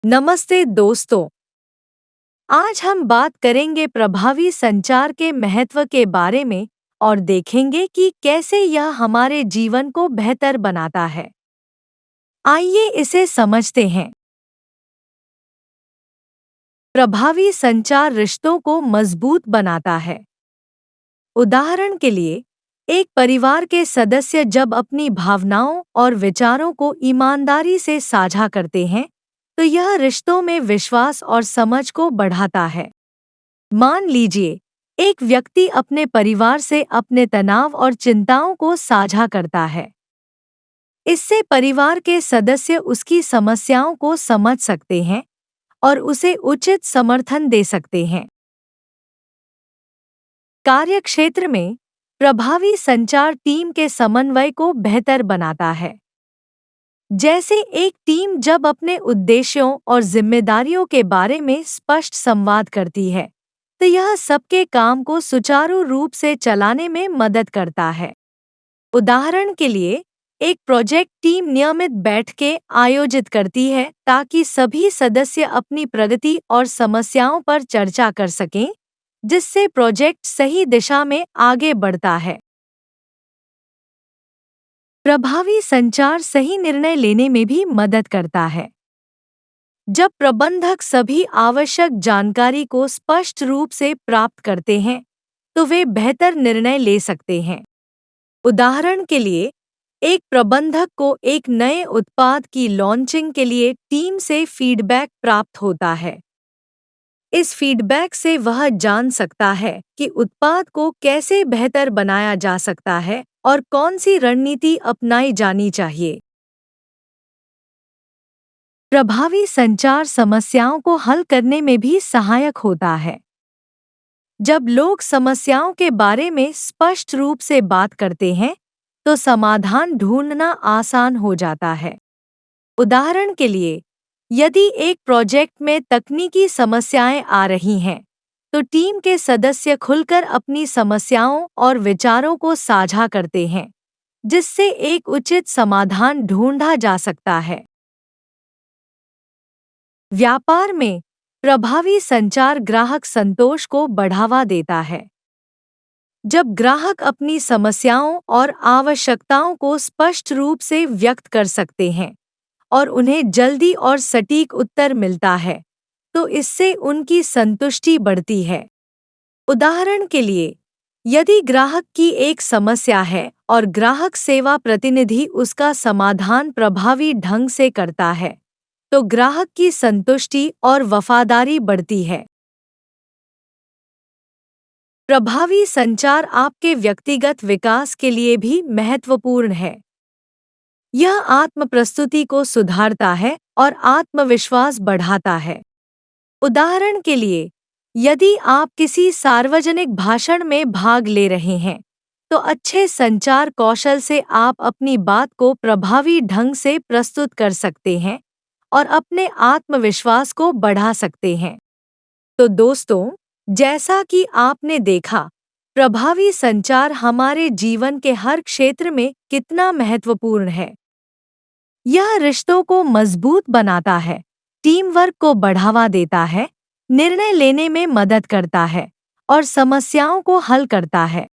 नमस्ते दोस्तों। आज हम बात करेंगे प्रभावी संचार के महत्व के बारे में और देखेंगे कि कैसे यह हमारे जीवन को बेहतर बनाता है। आइए इसे समझते हैं। प्रभावी संचार रिश्तों को मजबूत बनाता है। उदाहरण के लिए, एक परिवार के सदस्य जब अपनी भावनाओं और विचारों को ईमानदारी से साझा करते हैं, तो यह रिश्तों में विश्वास और समझ को बढ़ाता है। मान लीजिए, एक व्यक्ति अपने परिवार से अपने तनाव और चिंताओं को साझा करता है। इससे परिवार के सदस्य उसकी समस्याओं को समझ सकते हैं और उसे उचित समर्थन दे सकते हैं। कार्यक्षेत्र में प्रभावी संचार टीम के समन्वय को बेहतर बनाता है। जैसे एक टीम जब अपने उद्देश्यों और जिम्मेदारियों के बारे में स्पष्ट संवाद करती है, तो यह सबके काम को सुचारू रूप से चलाने में मदद करता है। उदाहरण के लिए, एक प्रोजेक्ट टीम नियमित बैठकें आयोजित करती है ताकि सभी सदस्य अपनी प्रगति और समस्याओं पर चर्चा कर सकें, जिससे प्रोजेक्ट सही दिशा में आगे बढ़ता है। प्रभावी संचार सही निर्णय लेने में भी मदद करता है। जब प्रबंधक सभी आवश्यक जानकारी को स्पष्ट रूप से प्राप्त करते हैं, तो वे बेहतर निर्णय ले सकते हैं। उदाहरण के लिए, एक प्रबंधक को एक नए उत्पाद की लॉन्चिंग के लिए टीम से फीडबैक प्राप्त होता है। इस फीडबैक से वह जान सकता है कि उत्पाद को कैसे बेहतर बनाया जा सकता है और कौन सी रणनीति अपनाई जानी चाहिए। प्रभावी संचार समस्याओं को हल करने में भी सहायक होता है। जब लोग समस्याओं के बारे में स्पष्ट रूप से बात करते हैं, तो समाधान ढूंढना आसान हो जाता है। उदाहरण के लिए, यदि एक प्रोजेक्ट में तकनीकी समस्याएं आ रही हैं, तो टीम के सदस्य खुलकर अपनी समस्याओं और विचारों को साझा करते हैं, जिससे एक उचित समाधान ढूंढा जा सकता है। व्यापार में प्रभावी संचार ग्राहक संतोष को बढ़ावा देता है। जब ग्राहक अपनी समस्याओं और आवश्यकताओं को स्पष्ट रूप से व्यक्त कर सकते हैं और उन्हें जल्दी और सटीक उत्तर मिलता है, तो इससे उनकी संतुष्टि बढ़ती है। उदाहरण के लिए, यदि ग्राहक की एक समस्या है और ग्राहक सेवा प्रतिनिधि उसका समाधान प्रभावी ढंग से करता है, तो ग्राहक की संतुष्टि और वफादारी बढ़ती है। प्रभावी संचार आपके व्यक्तिगत विकास के लिए भी महत्वपूर्ण है। यह आत्म प्रस्तुति को सुधारता है और आत्मविश्वास बढ़ाता है। उदाहरण के लिए, यदि आप किसी सार्वजनिक भाषण में भाग ले रहे हैं, तो अच्छे संचार कौशल से आप अपनी बात को प्रभावी ढंग से प्रस्तुत कर सकते हैं और अपने आत्मविश्वास को बढ़ा सकते हैं। तो दोस्तों, जैसा कि आपने देखा, प्रभावी संचार हमारे जीवन के हर क्षेत्र में कितना महत्वपूर्ण है। यह रिश्तों को मजबूत बनाता है, टीम वर्क को बढ़ावा देता है, निर्णय लेने में मदद करता है और समस्याओं को हल करता है।